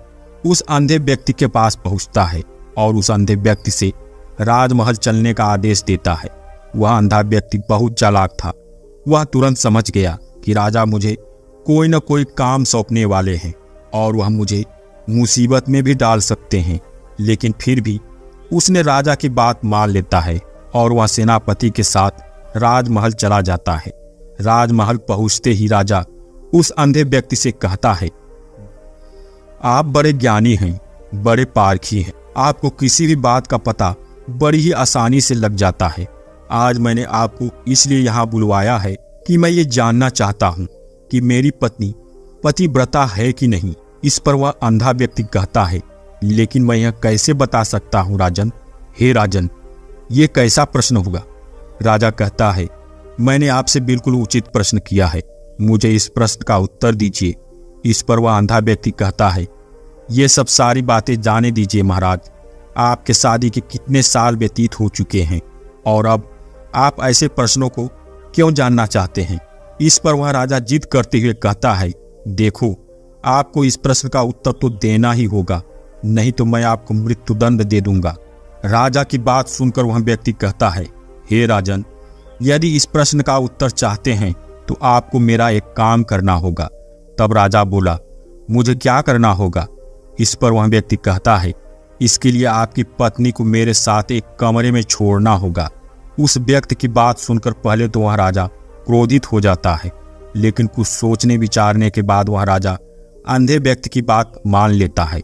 उस अंधे व्यक्ति के पास पहुंचता है और उस अंधे व्यक्ति से राजमहल चलने का आदेश देता है। वह अंधा व्यक्ति बहुत चालाक था। वह तुरंत समझ गया कि राजा मुझे कोई न कोई काम सौंपने वाले हैं और वह मुझे मुसीबत में भी डाल सकते हैं, लेकिन फिर भी उसने राजा की बात मान लेता है और वह सेनापति के साथ राजमहल चला जाता है। राजमहल पहुंचते ही राजा उस अंधे व्यक्ति से कहता है, आप बड़े ज्ञानी हैं, बड़े पारखी हैं, आपको किसी भी बात का पता बड़ी ही आसानी से लग जाता है। आज मैंने आपको इसलिए यहाँ बुलवाया है कि मैं ये जानना चाहता हूँ कि मेरी पत्नी पतिव्रता है कि नहीं। इस पर वह अंधा व्यक्ति कहता है, लेकिन मैं यह कैसे बता सकता हूँ राजन? हे राजन, ये कैसा प्रश्न होगा? राजा कहता है, मैंने आपसे बिल्कुल उचित प्रश्न किया है, मुझे इस प्रश्न का उत्तर दीजिए। इस पर वह अंधा व्यक्ति कहता है, ये सब सारी बातें जाने दीजिए महाराज। आपके शादी के कितने साल व्यतीत हो चुके हैं और अब आप ऐसे प्रश्नों को क्यों जानना चाहते हैं? इस पर वह राजा जिद करते हुए कहता है, देखो, आपको इस प्रश्न का उत्तर तो देना ही होगा, नहीं तो मैं आपको मृत्युदंड दे दूंगा। राजा की बात सुनकर वह व्यक्ति कहता है, हे राजन, यदि इस प्रश्न का उत्तर चाहते हैं तो आपको मेरा एक काम करना होगा। तब राजा बोला, मुझे क्या करना होगा? इस पर वह व्यक्ति कहता है, इसके लिए आपकी पत्नी को मेरे साथ एक कमरे में छोड़ना होगा। उस व्यक्ति की बात सुनकर पहले तो वह राजा क्रोधित हो जाता है, लेकिन कुछ सोचने विचारने के बाद वह राजा अंधे व्यक्ति की बात मान लेता है।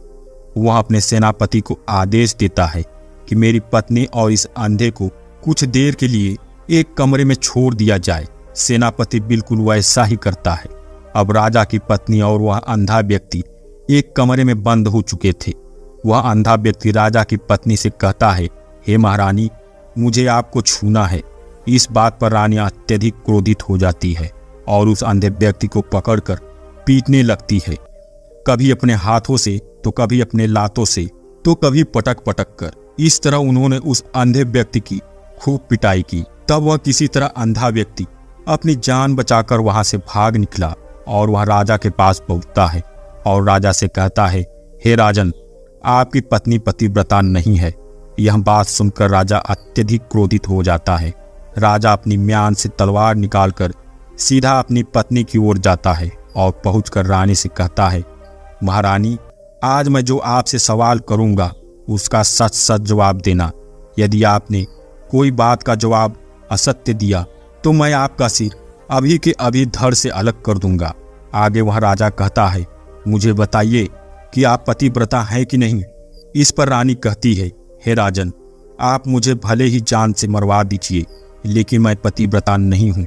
वह अपने सेनापति को आदेश देता है कि मेरी पत्नी और इस अंधे को कुछ देर के लिए एक कमरे में छोड़ दिया जाए। सेनापति बिल्कुल वैसा ही करता है। अब राजा की पत्नी और वह अंधा व्यक्ति एक कमरे में बंद हो चुके थे। वह अंधा व्यक्ति राजा की पत्नी से कहता है, हे महारानी, मुझे आपको छूना है। इस बात पर रानी अत्यधिक क्रोधित हो जाती है और उस अंधे व्यक्ति को पकड़कर पीटने लगती है, कभी अपने हाथों से तो कभी अपने लातों से तो कभी पटक पटक कर। इस तरह उन्होंने उस अंधे व्यक्ति की खूब पिटाई की। तब वह किसी तरह अंधा व्यक्ति अपनी जान बचाकर वहां से भाग निकला और वह राजा के पास पहुंचता है और राजा से कहता है, हे राजन, आपकी पत्नी पतिव्रता नहीं है। यह बात सुनकर राजा अत्यधिक क्रोधित हो जाता है। राजा अपनी म्यान से तलवार निकालकर सीधा अपनी पत्नी की ओर जाता है और पहुंचकर रानी से कहता है, महारानी, आज मैं जो आपसे सवाल करूंगा उसका सच सच जवाब देना। यदि आपने कोई बात का जवाब असत्य दिया तो मैं आपका सिर अभी के अभी धड़ से अलग कर दूंगा। आगे वह राजा कहता है, मुझे बताइए कि आप पतिव्रता हैं कि नहीं। इस पर रानी कहती है, हे राजन, आप मुझे भले ही जान से मरवा दीजिए, लेकिन मैं पतिव्रता नहीं हूँ।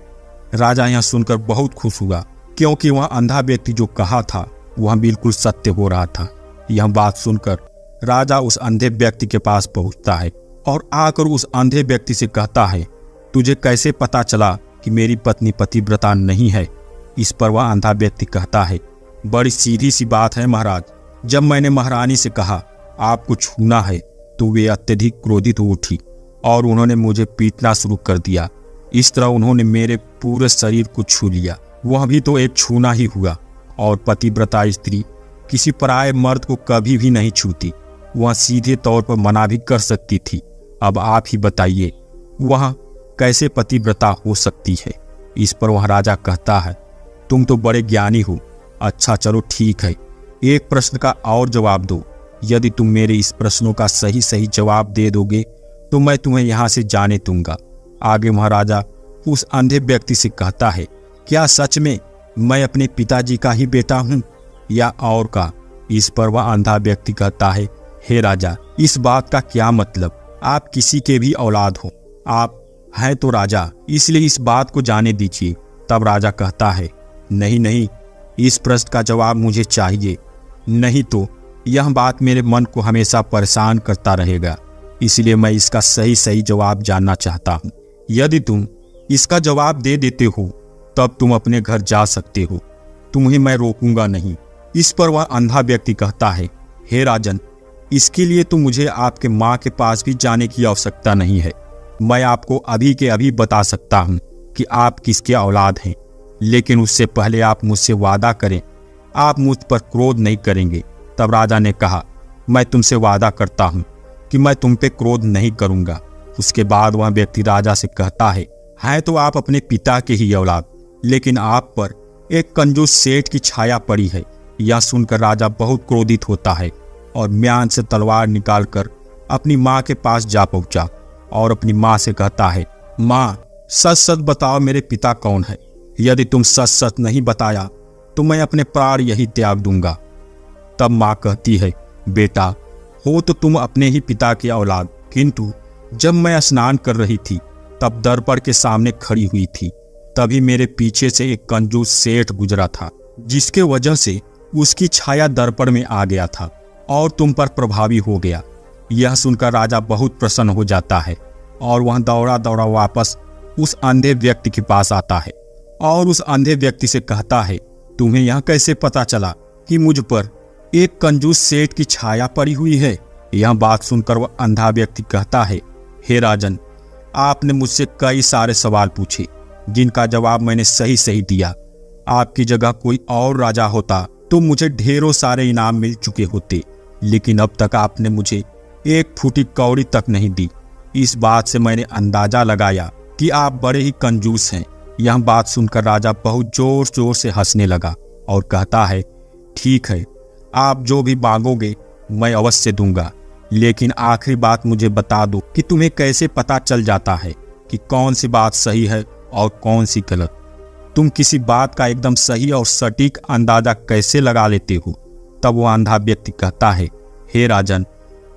राजा यह सुनकर बहुत खुश हुआ, क्योंकि वह अंधा व्यक्ति जो कहा था वह बिल्कुल सत्य हो रहा था। यह बात सुनकर राजा उस अंधे व्यक्ति के पास पहुंचता है और आकर उस अंधे व्यक्ति से कहता है, तुझे कैसे पता चला कि मेरी पत्नी पतिव्रता नहीं है? इस पर वह अंधा व्यक्ति कहता है, बड़ी सीधी सी बात है महाराज। जब मैंने महारानी से कहा आपको छूना है तो वे अत्यधिक क्रोधित हो उठी और उन्होंने मुझे पीटना शुरू कर दिया। इस तरह उन्होंने मेरे पूरे शरीर को छू लिया। वह भी तो एक छूना ही हुआ, और पतिव्रता स्त्री किसी पराये मर्द को कभी भी नहीं छूती। वह सीधे तौर पर मना भी कर सकती थी। अब आप ही बताइए, वह कैसे पतिव्रता हो सकती है? इस पर वह राजा कहता है, तुम तो बड़े ज्ञानी हो। अच्छा चलो ठीक है, एक प्रश्न का और जवाब दो। यदि तुम मेरे इस प्रश्नों का सही सही जवाब दे दोगे तो मैं तुम्हें यहाँ से जाने दूंगा। आगे महाराजा उस अंधे व्यक्ति से कहता है, क्या सच में मैं अपने पिताजी का ही बेटा हूँ या और का? इस पर वह अंधा व्यक्ति कहता है, हे राजा, इस बात का क्या मतलब? आप किसी के भी औलाद हो, आप हैं तो राजा, इसलिए इस बात को जाने दीजिए। तब राजा कहता है, नहीं नहीं, इस प्रश्न का जवाब मुझे चाहिए, नहीं तो यह बात मेरे मन को हमेशा परेशान करता रहेगा। इसलिए मैं इसका सही सही जवाब जानना चाहता हूँ। यदि तुम इसका जवाब दे देते हो तब तुम अपने घर जा सकते हो, तुम्हें मैं रोकूंगा नहीं। इस पर वह अंधा व्यक्ति कहता है, हे राजन, इसके लिए तो मुझे आपके माँ के पास भी जाने की आवश्यकता नहीं है। मैं आपको अभी के अभी बता सकता हूँ कि आप किसके औलाद हैं, लेकिन उससे पहले आप मुझसे वादा करें, आप मुझ पर क्रोध नहीं करेंगे। तब राजा ने कहा, मैं तुमसे वादा करता हूँ कि मैं तुम पे क्रोध नहीं करूँगा। उसके बाद वह व्यक्ति राजा से कहता है तो आप अपने पिता के ही औलाद, लेकिन आप पर एक कंजूस सेठ की छाया पड़ी है। यह सुनकर राजा बहुत क्रोधित होता है और म्यान से तलवार निकालकर अपनी माँ के पास जा पहुंचा और अपनी माँ से कहता है, माँ, सच सच बताओ मेरे पिता कौन है। यदि तुम सच सच नहीं बताया तो मैं अपने प्राण यही त्याग दूंगा। तब माँ कहती है, बेटा, हो तो तुम अपने ही पिता की औलाद, किंतु जब मैं स्नान कर रही थी तब दर्पण के सामने खड़ी हुई थी। तभी मेरे पीछे से एक कंजूस सेठ गुजरा था, जिसके वजह से उसकी छाया दर्पण में आ गया था और तुम पर प्रभावी हो गया। यह सुनकर राजा बहुत प्रसन्न हो जाता है और वह दौड़ा दौड़ा वापस उस अंधे व्यक्ति के पास आता है और उस अंधे व्यक्ति से कहता है, तुम्हें यह कैसे पता चला कि मुझ पर एक कंजूस सेठ की छाया पड़ी हुई है। यह बात सुनकर वह अंधा व्यक्ति कहता है, हे राजन, आपने मुझसे कई सारे सवाल पूछे जिनका जवाब मैंने सही सही दिया। आपकी जगह कोई और राजा होता तो मुझे ढेरों सारे इनाम मिल चुके होते, लेकिन अब तक आपने मुझे एक फूटी कौड़ी तक नहीं दी। इस बात से मैंने अंदाजा लगाया कि आप बड़े ही कंजूस हैं। यह बात सुनकर राजा बहुत जोर जोर से हंसने लगा और कहता है, ठीक है, आप जो भी मांगोगे मैं अवश्य दूंगा, लेकिन आखिरी बात मुझे बता दो कि तुम्हें कैसे पता चल जाता है कि कौन सी बात सही है और कौन सी गलत। तुम किसी बात का एकदम सही और सटीक अंदाजा कैसे लगा लेते हो? तब वो अंधा व्यक्ति कहता है, हे राजन,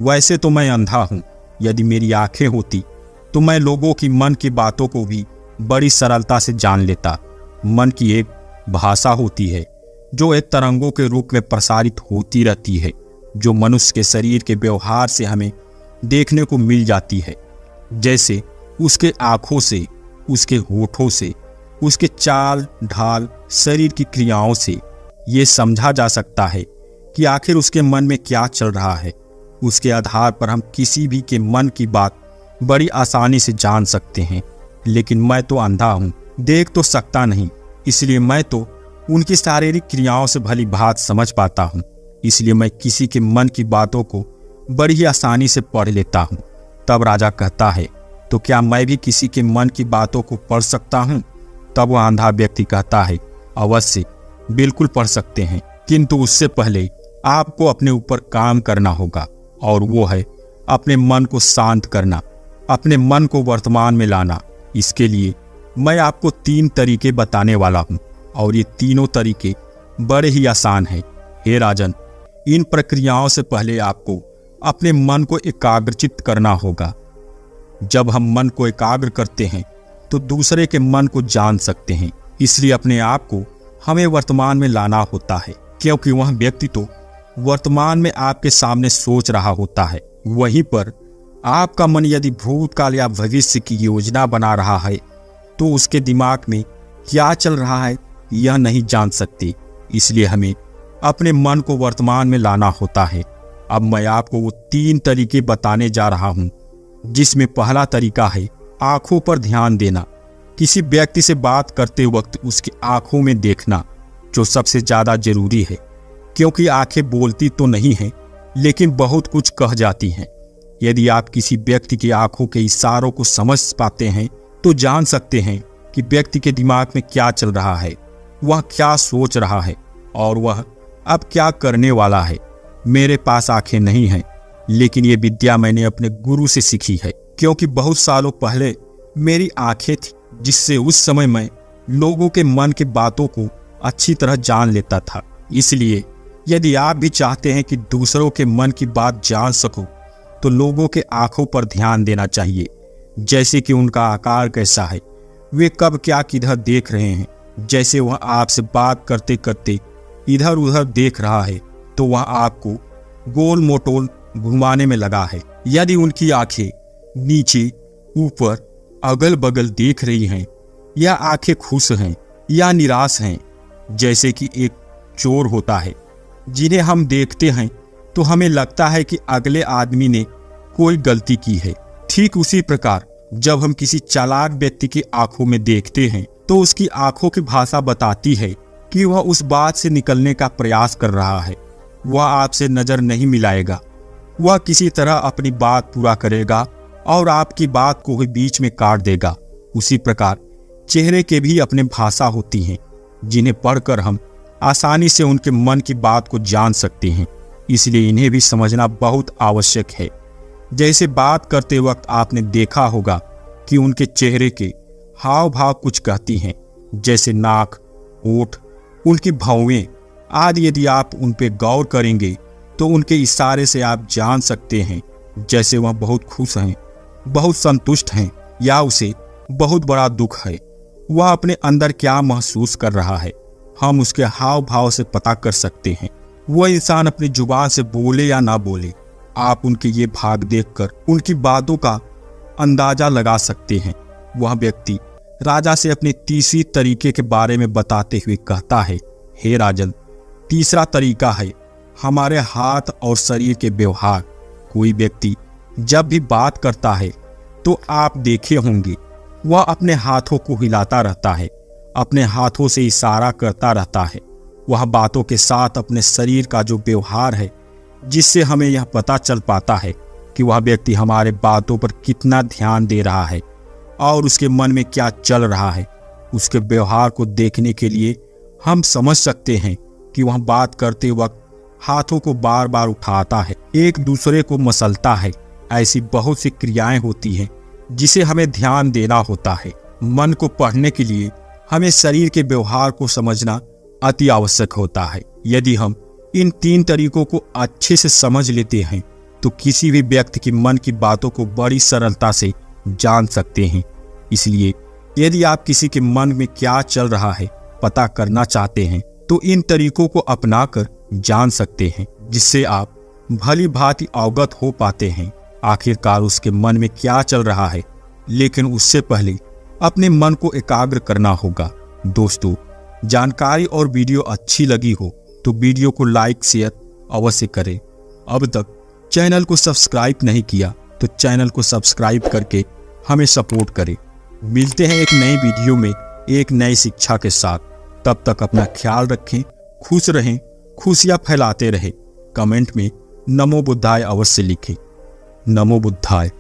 वैसे तो मैं अंधा हूँ। यदि मेरी आंखें होती तो मैं लोगों की मन की बातों को भी बड़ी सरलता से जान लेता। मन की एक भाषा होती है जो एक तरंगों के रूप में प्रसारित होती रहती है, जो मनुष्य के शरीर के व्यवहार से हमें देखने को मिल जाती है। जैसे उसके आँखों से, उसके होठों से, उसके चाल ढाल, शरीर की क्रियाओं से ये समझा जा सकता है कि आखिर उसके मन में क्या चल रहा है। उसके आधार पर हम किसी भी के मन की बात बड़ी आसानी से जान सकते हैं। लेकिन मैं तो अंधा हूँ, देख तो सकता नहीं, इसलिए मैं तो उनकी शारीरिक क्रियाओं से भली भांति समझ पाता हूँ। इसलिए मैं किसी के मन की बातों को बड़ी ही आसानी से पढ़ लेता हूँ। तब राजा कहता है, तो क्या मैं भी किसी के मन की बातों को पढ़ सकता हूँ? तब वह अंधा व्यक्ति कहता है, अवश्य, बिल्कुल पढ़ सकते हैं, किंतु उससे पहले आपको अपने ऊपर काम करना होगा, और वो है अपने मन को शांत करना, अपने मन को वर्तमान में लाना। इसके लिए मैं आपको 3 तरीके बताने वाला हूँ, और ये तीनों तरीके बड़े ही आसान हैं। हे राजन, इन प्रक्रियाओं से पहले आपको अपने मन को एकाग्रचित करना होगा। जब हम मन को एकाग्र करते हैं तो दूसरे के मन को जान सकते हैं। इसलिए अपने आप को हमें वर्तमान में लाना होता है, क्योंकि वह व्यक्ति तो वर्तमान में आपके सामने सोच रहा होता है। वहीं पर आपका मन यदि भूतकाल या भविष्य की योजना बना रहा है तो उसके दिमाग में क्या चल रहा है यह नहीं जान सकते। इसलिए हमें अपने मन को वर्तमान में लाना होता है। अब मैं आपको वो 3 तरीके बताने जा रहा हूँ, जिसमें पहला तरीका है आंखों पर ध्यान देना। किसी व्यक्ति से बात करते वक्त उसकी आंखों में देखना जो सबसे ज्यादा जरूरी है, क्योंकि आंखें बोलती तो नहीं हैं, लेकिन बहुत कुछ कह जाती हैं। यदि आप किसी व्यक्ति की आंखों के इशारों को समझ पाते हैं तो जान सकते हैं कि व्यक्ति के दिमाग में क्या चल रहा है, वह क्या सोच रहा है और वह अब क्या करने वाला है। मेरे पास आंखें नहीं हैं, लेकिन ये विद्या मैंने अपने गुरु से सीखी है, क्योंकि बहुत सालों पहले मेरी आंखें थी, जिससे उस समय मैं लोगों के मन की बातों को अच्छी तरह जान लेता था। इसलिए यदि आप भी चाहते हैं कि दूसरों के मन की बात जान सको तो लोगों के आंखों पर ध्यान देना चाहिए, जैसे कि उनका आकार कैसा है, वे कब क्या किधर देख रहे हैं। जैसे वह आपसे बात करते करते इधर उधर देख रहा है तो वह आपको गोल मोटोल घुमाने में लगा है। यदि उनकी आंखें नीचे ऊपर अगल बगल देख रही हैं, या आंखें खुश हैं या निराश हैं, जैसे कि एक चोर होता है जिन्हें हम देखते हैं तो हमें लगता है कि अगले आदमी ने कोई गलती की है। ठीक उसी प्रकार जब हम किसी चालाक व्यक्ति की आंखों में देखते हैं तो उसकी आंखों की भाषा बताती है कि वह उस बात से निकलने का प्रयास कर रहा है। वह आपसे नजर नहीं मिलाएगा, वह किसी तरह अपनी बात पूरा करेगा और आपकी बात को ही बीच में काट देगा। उसी प्रकार चेहरे के भी अपने भाषा होती हैं, जिन्हें पढ़कर हम आसानी से उनके मन की बात को जान सकते हैं। इसलिए इन्हें भी समझना बहुत आवश्यक है। जैसे बात करते वक्त आपने देखा होगा कि उनके चेहरे के हाव भाव कुछ कहती हैं, जैसे नाक, होठ, उनकी भौवें आदि। यदि आप उन पे गौर करेंगे तो उनके इशारे से आप जान सकते हैं जैसे वह बहुत खुश हैं, बहुत संतुष्ट हैं, या उसे बहुत बड़ा दुख है। वह अपने अंदर क्या महसूस कर रहा है हम उसके हाव भाव से पता कर सकते हैं। वह इंसान अपनी जुबान से बोले या ना बोले, आप उनके ये भाग देखकर उनकी बातों का अंदाजा लगा सकते हैं। वह व्यक्ति राजा से अपने तीसरी तरीके के बारे में बताते हुए कहता है, हे राजन, तीसरा तरीका है हमारे हाथ और शरीर के व्यवहार। कोई व्यक्ति जब भी बात करता है तो आप देखे होंगे वह अपने हाथों को हिलाता रहता है, अपने हाथों से इशारा करता रहता है। वह बातों के साथ अपने शरीर का जो व्यवहार है, जिससे हमें यह पता चल पाता है कि वह व्यक्ति हमारे बातों पर कितना ध्यान दे रहा है और उसके मन में क्या चल रहा है। उसके व्यवहार को देखने के लिए हम समझ सकते हैं कि वह बात करते वक्त हाथों को बार बार उठाता है, एक दूसरे को मसलता है। ऐसी बहुत सी क्रियाएं होती हैं जिसे हमें ध्यान देना होता है। मन को पढ़ने के लिए हमें शरीर के व्यवहार को समझना अति आवश्यक होता है। यदि हम इन 3 तरीकों को अच्छे से समझ लेते हैं तो किसी भी व्यक्ति के मन की बातों को बड़ी सरलता से जान सकते हैं। इसलिए यदि आप किसी के मन में क्या चल रहा है पता करना चाहते हैं तो इन तरीकों को अपनाकर जान सकते हैं, जिससे आप भली भांति अवगत हो पाते हैं आखिरकार उसके मन में क्या चल रहा है। लेकिन उससे पहले अपने मन को एकाग्र करना होगा। दोस्तों, जानकारी और वीडियो अच्छी लगी हो तो वीडियो को लाइक शेयर अवश्य करें। अब तक चैनल को सब्सक्राइब नहीं किया तो चैनल को सब्सक्राइब करके हमें सपोर्ट करें। मिलते हैं एक नई वीडियो में एक नई शिक्षा के साथ। तब तक अपना ख्याल रखें, खुश रहें, खुशियां फैलाते रहें। कमेंट में नमो बुद्धाय अवश्य लिखें। नमो बुद्धाय।